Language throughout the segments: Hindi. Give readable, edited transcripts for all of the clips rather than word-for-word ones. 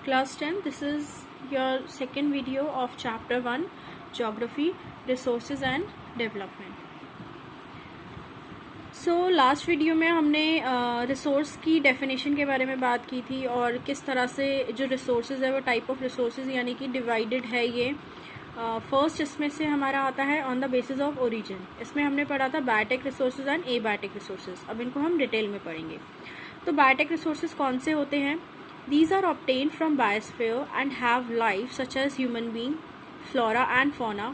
Class 10, this is your second video of chapter 1, Geography, Resources and Development. Last video में हमने रिसोर्स की डेफिनेशन के बारे में बात की थी और किस तरह से जो रिसोर्सेज है वो टाइप ऑफ रिसोर्सेज यानी कि डिवाइडेड है ये। फर्स्ट इसमें से हमारा आता है on the basis of origin. इसमें हमने पढ़ा था biotic resources and abiotic resources. अब इनको हम डिटेल में पढ़ेंगे। तो बायोटिक रिसोर्सेज कौन से होते हैं? These are obtained from biosphere and have life such as human being, flora and fauna,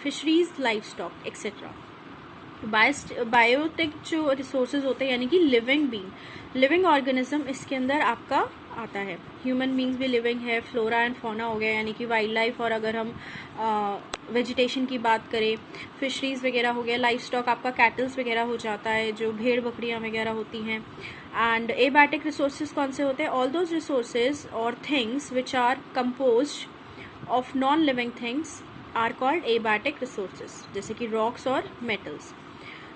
fisheries, livestock, etc. Biotic जो रिसोर्सेज होते हैं यानी कि लिविंग बीइंग, लिविंग ऑर्गेनिज्म इसके अंदर आपका आता है। ह्यूमन बींग्स भी लिविंग है, फ्लोरा एंड फौना हो गया यानी कि वाइल्ड लाइफ, और अगर हम वेजिटेशन की बात करें, फिशरीज वगैरह हो गया, लाइफ स्टॉक आपका कैटल्स वगैरह हो जाता है, जो भेड़ बकरियां वगैरह होती हैं। एंड एबायोटिक रिसोर्सेज कौन से होते हैं? ऑल दोज रिसोर्सेज और things which are composed of non living things are called abiotic resources, जैसे कि रॉक्स और मेटल्स।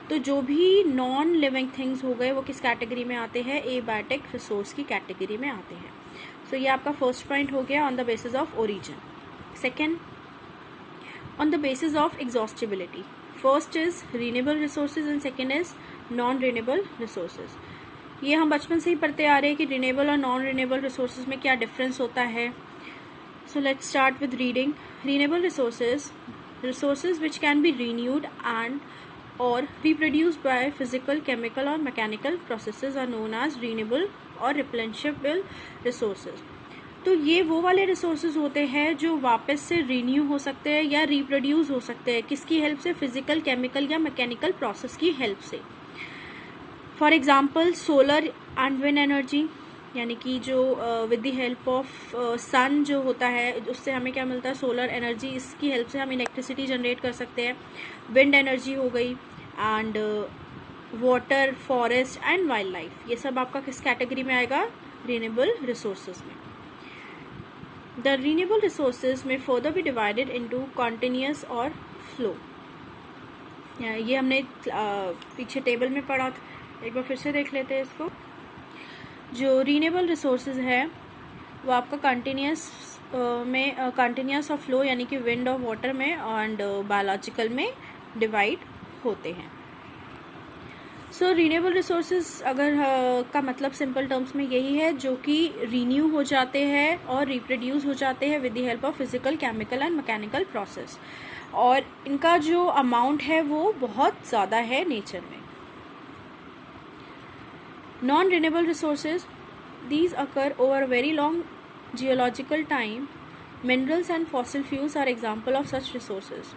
तो जो भी नॉन लिविंग थिंग्स हो गए वो किस कैटेगरी में आते हैं? एबायोटिक रिसोर्स की कैटेगरी में आते हैं। सो ये आपका फर्स्ट पॉइंट हो गया on the basis of origin. Second, on the basis of exhaustibility. First is renewable resources and second is non renewable resources. ये हम बचपन से ही पढ़ते आ रहे हैं कि रीनेबल और नॉन रीनेबल रिसोर्सेज में क्या डिफरेंस होता है। So let's start with reading. Renewable resources which can be renewed and or reproduced by physical, chemical or mechanical processes are known as renewable or replenishable resources. तो ये वो वाले रिसोर्सेज होते हैं जो वापस से रीन्यू हो सकते हैं या रिप्रोड्यूस हो सकते हैं। किसकी हेल्प से? फिजिकल, केमिकल या मैकेनिकल प्रोसेस की हेल्प से। For example solar and wind energy, यानी कि जो विद द हेल्प ऑफ सन जो होता है उससे हमें क्या मिलता है? Solar energy. इसकी हेल्प से हम इलेक्ट्रिसिटी जनरेट कर सकते हैं। विंड एनर्जी हो गई, and water, forest and wildlife, ये सब आपका किस कैटेगरी में आएगा? रीनेबल रिसोर्सेज में। द रीनेबल रिसोर्सेज में further be divided into continuous और फ्लो। ये हमने पीछे टेबल में पढ़ा था, एक बार फिर से देख लेते हैं इसको। जो रीनेबल रिसोर्सेज है वो आपका कंटिन्यूअस में कंटिन्यूअस और फ्लो यानी कि विंड और वाटर में एंड बायोलॉजिकल में डिवाइड होते हैं। सो रीनेबल रिसोर्सेज अगर का मतलब सिंपल टर्म्स में यही है जो कि रीन्यू हो जाते हैं और रिप्रोड्यूस हो जाते हैं with the help of physical, chemical and mechanical process, और इनका जो अमाउंट है वो बहुत ज़्यादा है नेचर में। Non-renewable resources, these occur over a very long geological time. Minerals and fossil fuels are example of such resources.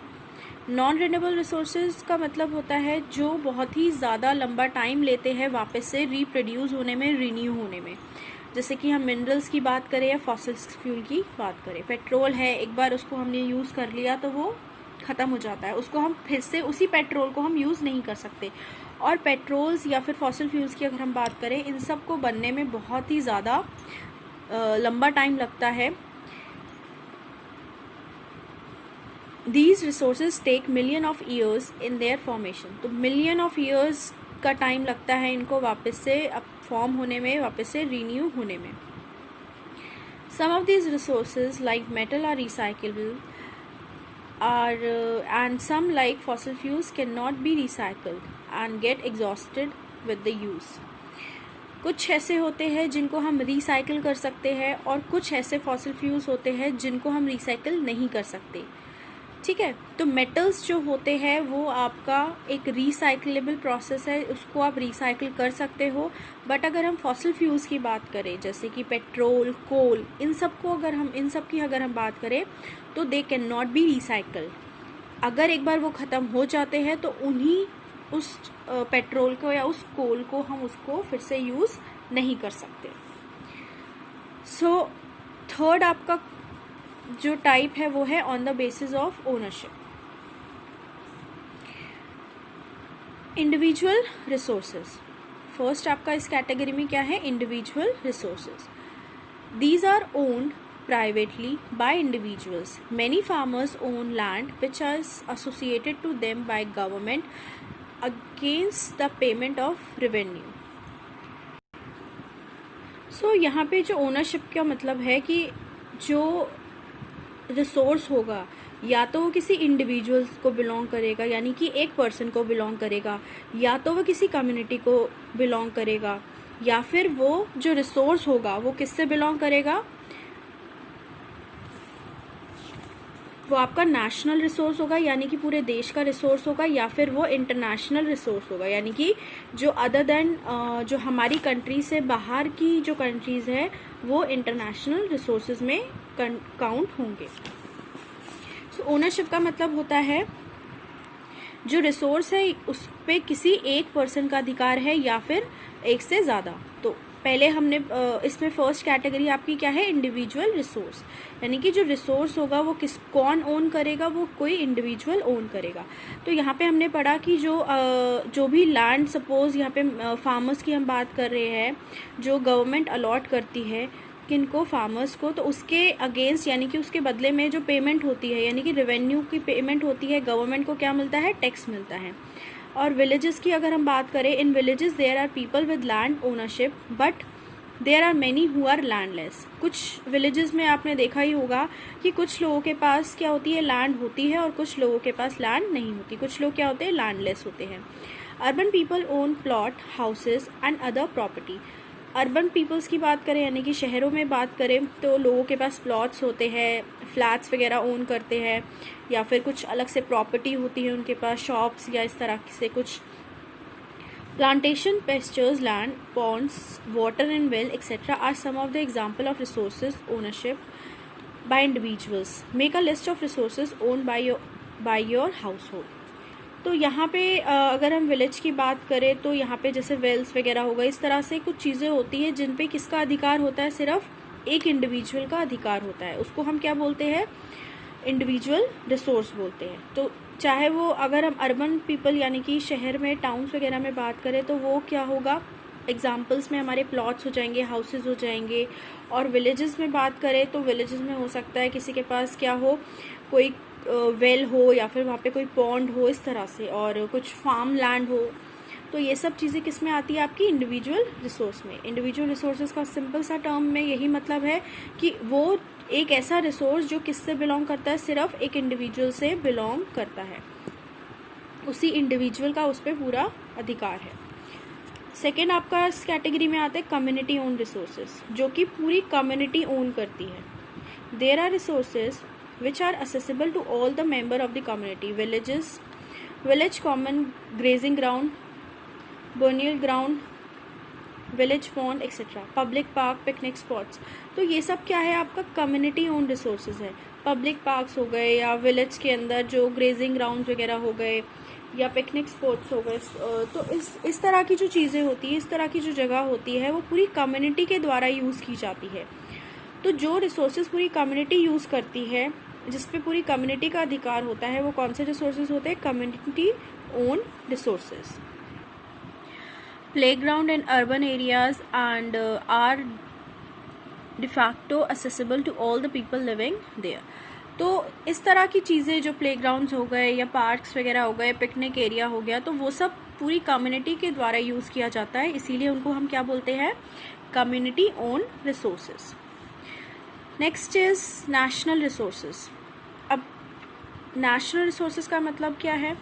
Non-renewable resources का मतलब होता है जो बहुत ही ज़्यादा लंबा टाइम लेते हैं वापस से रिप्रोड्यूस होने में, रीन्यू होने में। जैसे कि हम मिनरल्स की बात करें या फॉसिल फ्यूल की बात करें। पेट्रोल है, एक बार उसको हमने यूज़ कर लिया तो वो ख़त्म हो जाता है, उसको हम फिर से उसी पेट्रोल को हम यूज़ नहीं कर सकते। और पेट्रोल्स या फिर फॉसिल फ्यूल्स की अगर हम बात करें, इन सब को बनने में बहुत ही ज़्यादा लंबा टाइम लगता है। These resources take million of years in their formation. तो मिलियन ऑफ ईयर्स का टाइम लगता है इनको वापस से फॉर्म होने में, वापस से रीन्यू होने में। Some of these resources like metal are recyclable and some like fossil fuels cannot be recycled and get exhausted with the use. कुछ ऐसे होते हैं जिनको हम रिसाइकिल कर सकते हैं और कुछ ऐसे फॉसिल फ्यूल्स होते हैं जिनको हम रिसाइकिल नहीं कर सकते। ठीक है, तो मेटल्स जो होते हैं वो आपका एक रिसाइकलेबल प्रोसेस है, उसको आप रिसाइकिल कर सकते हो। बट अगर हम फॉसिल फ्यूल्स की बात करें जैसे कि पेट्रोल, कोल, इन सब की अगर हम बात करें तो they can not be recycle. अगर एक बार वो ख़त्म हो जाते हैं तो उस पेट्रोल को या उस कोल को हम उसको फिर से यूज़ नहीं कर सकते। सो थर्ड आपका जो टाइप है वो है on the basis of ownership. Individual resources. First आपका इस कैटेगरी में क्या है? Individual resources. These are owned privately by individuals. Many farmers own land which is associated to them by government against the payment of revenue. सो यहाँ पे जो ओनरशिप का मतलब है कि जो रिसोर्स होगा या तो वो किसी इंडिविजुअल्स को बिलोंग करेगा, यानी कि एक पर्सन को बिलोंग करेगा, या तो वो किसी कम्युनिटी को बिलोंग करेगा, या फिर वो जो रिसोर्स होगा वो किससे बिलोंग करेगा, वो आपका नेशनल रिसोर्स होगा यानी कि पूरे देश का रिसोर्स होगा, या फिर वो इंटरनेशनल रिसोर्स होगा यानी कि जो अदर देन जो हमारी कंट्री से बाहर की जो कंट्रीज है वो इंटरनेशनल रिसोर्सेज में काउंट होंगे। सो ओनरशिप का मतलब होता है जो रिसोर्स है उस पे किसी एक पर्सन का अधिकार है या फिर एक से ज़्यादा। तो पहले हमने इसमें फर्स्ट कैटेगरी आपकी क्या है, इंडिविजुअल रिसोर्स, यानी कि जो रिसोर्स होगा वो कौन ओन करेगा, वो कोई इंडिविजुअल ओन करेगा। तो यहाँ पे हमने पढ़ा कि जो भी लैंड, सपोज यहाँ पे फार्मर्स की हम बात कर रहे हैं, जो गवर्नमेंट अलॉट करती है किनको, फार्मर्स को, तो उसके अगेंस्ट यानी कि उसके बदले में जो पेमेंट होती है यानी कि रेवेन्यू की पेमेंट होती है, गवर्नमेंट को क्या मिलता है, टैक्स मिलता है। और विलेजेस की अगर हम बात करें, in villages there are people with land ownership but there are many who are landless. कुछ विलेजेस में आपने देखा ही होगा कि कुछ लोगों के पास क्या होती है, लैंड होती है, और कुछ लोगों के पास लैंड नहीं होती, कुछ लोग क्या होते हैं, लैंडलेस होते हैं। Urban people own plot, houses and other property. Urban peoples की बात करें यानी कि शहरों में बात करें तो लोगों के पास प्लॉट्स होते हैं, फ्लैट्स वगैरह ओन करते हैं, या फिर कुछ अलग से प्रॉपर्टी होती है उनके पास, शॉप्स या इस तरह से कुछ। Plantation, pastures, land, ponds, water and well etcetera are some of the example of resources ownership by individuals. Make a list of resources own by your household. तो यहाँ पे अगर हम विलेज की बात करें तो यहाँ पे जैसे वेल्स वगैरह होगा, इस तरह से कुछ चीज़ें होती हैं जिन पे किसका अधिकार होता है, सिर्फ एक इंडिविजुअल का अधिकार होता है, उसको हम क्या बोलते हैं, इंडिविजुअल रिसोर्स बोलते हैं। तो चाहे वो अगर हम अर्बन पीपल यानी कि शहर में, टाउन्स वगैरह में बात करें तो वो क्या होगा, एग्जाम्पल्स में हमारे प्लॉट्स हो जाएंगे, हाउसेज हो जाएंगे। और विलेजेस में बात करें तो विलेजेस में हो सकता है किसी के पास क्या हो, कोई वेल हो या फिर वहाँ पे कोई पॉन्ड हो इस तरह से, और कुछ फार्म लैंड हो। तो ये सब चीज़ें किस में आती है, आपकी इंडिविजुअल रिसोर्स में। इंडिविजुअल रिसोर्सेज का सिंपल सा टर्म में यही मतलब है कि वो एक ऐसा रिसोर्स जो किससे बिलोंग करता है, सिर्फ एक इंडिविजुअल से बिलोंग करता है, उसी इंडिविजुअल का उस पर पूरा अधिकार है। सेकेंड आपका इस कैटेगरी में आता है कम्युनिटी ओन रिसोर्सेज, जो कि पूरी कम्युनिटी ओन करती है। There are resources which are accessible to all the member of the community, villages, village common, grazing ground, burial ground, village pond etc, public park, picnic spots। तो ये सब क्या है, आपका कम्युनिटी ओन रिसोर्सेज है। पब्लिक पार्क्स हो गए या विलेज के अंदर जो ग्रेजिंग ग्राउंड वगैरह हो गए या पिकनिक स्पॉट्स हो गए, तो इस तरह की जो चीज़ें होती है, इस तरह की जो जगह होती है वो पूरी कम्युनिटी के द्वारा यूज़ की जाती है। तो जो रिसोर्सेज पूरी कम्युनिटी यूज़ करती है, जिस पे पूरी कम्युनिटी का अधिकार होता है, वो कौन से रिसोर्सेज होते हैं, community own resources. Playground in urban areas and are de facto accessible to all the people living there. तो इस तरह की चीज़ें जो प्लेग्राउंड्स हो गए या पार्क्स वगैरह हो गए, पिकनिक एरिया हो गया, तो वो सब पूरी कम्युनिटी के द्वारा यूज़ किया जाता है, इसीलिए उनको हम क्या बोलते हैं, community own resources. Next is national resources. अब नेशनल रिसोर्सेज का मतलब क्या है,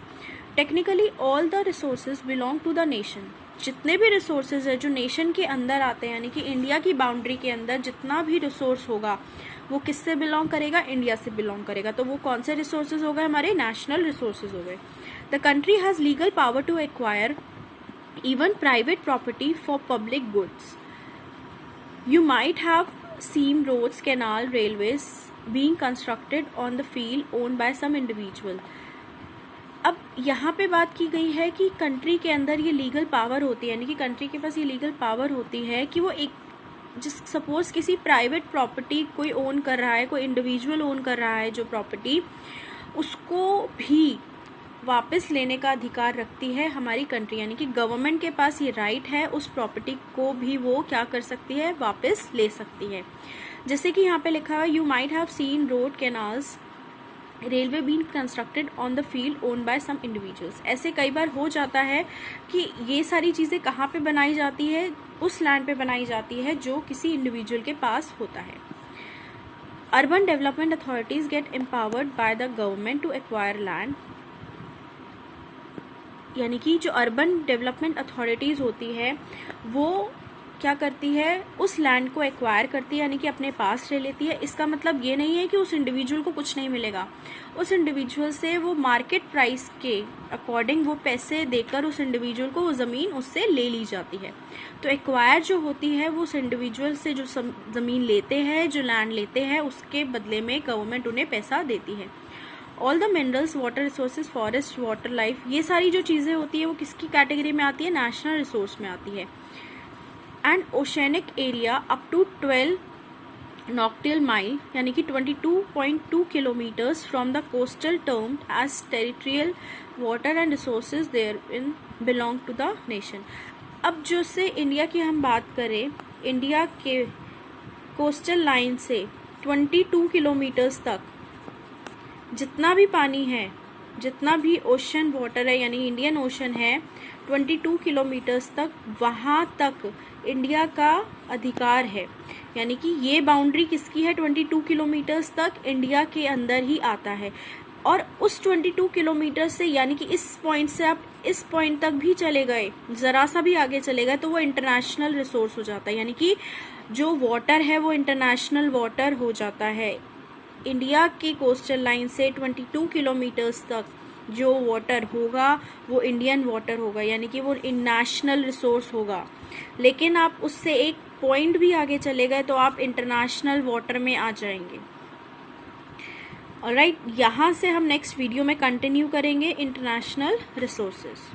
technically all the resources belong to the nation. जितने भी रिसोर्सेज है जो नेशन के अंदर आते हैं, यानी कि इंडिया की बाउंड्री के अंदर जितना भी रिसोर्स होगा वो किससे बिलोंग करेगा, इंडिया से बिलोंग करेगा। तो वो कौन से रिसोर्सेज हो गए, हमारे नेशनल रिसोर्सेज हो गए। The country has legal power to acquire even private property for public goods. You might have seen roads, canal, railways being constructed on the field owned by some individual। अब यहाँ पे बात की गई है कि कंट्री के अंदर ये लीगल पावर होती है, यानी कि कंट्री के पास ये लीगल पावर होती है कि वो एक सपोज किसी प्राइवेट प्रॉपर्टी कोई ओन कर रहा है, कोई इंडिविजुअल ओन कर रहा है जो प्रॉपर्टी, उसको भी वापस लेने का अधिकार रखती है हमारी कंट्री, यानी कि गवर्नमेंट के पास ये राइट है, उस प्रॉपर्टी को भी वो क्या कर सकती है, वापस ले सकती है। जैसे कि यहाँ पे लिखा है, you might have seen road, canals, railway been constructed on the field own by some individuals. ऐसे कई बार हो जाता है कि ये सारी चीज़ें कहाँ पे बनाई जाती है, उस लैंड पे बनाई जाती है जो किसी इंडिविजुअल के पास होता है। Urban development authorities get empowered by the government to acquire land, यानी कि जो अर्बन डेवलपमेंट अथॉरिटीज होती है वो क्या करती है, उस लैंड को एक्वायर करती है, यानी कि अपने पास ले लेती है। इसका मतलब ये नहीं है कि उस इंडिविजुअल को कुछ नहीं मिलेगा, उस इंडिविजुअल से वो मार्केट प्राइस के अकॉर्डिंग वो पैसे देकर उस इंडिविजुअल को वो ज़मीन उससे ले ली जाती है। तो एक्वायर जो होती है वो उस इंडिविजुअल से जो ज़मीन लेते हैं, जो लैंड लेते हैं, उसके बदले में गवर्नमेंट उन्हें पैसा देती है। All the minerals, water resources, forest, water life, ये सारी जो चीज़ें होती है वो किसकी कैटेगरी में आती है, नेशनल रिसोर्स में आती है। And oceanic area up to 12 nautical mile, यानी कि 22.2 kilometres from the coastal term as territorial water and resources there in belong to the nation. अब जो से इंडिया की हम बात करें, इंडिया के कोस्टल लाइन से 22 किलोमीटर्स तक जितना भी पानी है, जितना भी ओशन वाटर है, यानी इंडियन ओशन है, 22 किलोमीटर्स तक वहाँ तक इंडिया का अधिकार है। यानी कि ये बाउंड्री किसकी है, 22 किलोमीटर्स तक इंडिया के अंदर ही आता है। और उस 22 किलोमीटर से, यानी कि इस पॉइंट से आप इस पॉइंट तक भी चले गए, ज़रा सा भी आगे चले गए, तो वो इंटरनेशनल रिसोर्स हो जाता है। यानी कि जो वाटर है वो इंटरनेशनल वाटर हो जाता है। इंडिया की कोस्टल लाइन से 22 किलोमीटर्स तक जो वाटर होगा वो इंडियन वाटर होगा, यानी कि वो नेशनल रिसोर्स होगा। लेकिन आप उससे एक पॉइंट भी आगे चले गए तो आप इंटरनेशनल वाटर में आ जाएंगे। ऑलराइट, यहाँ से हम नेक्स्ट वीडियो में कंटिन्यू करेंगे इंटरनेशनल रिसोर्सेज।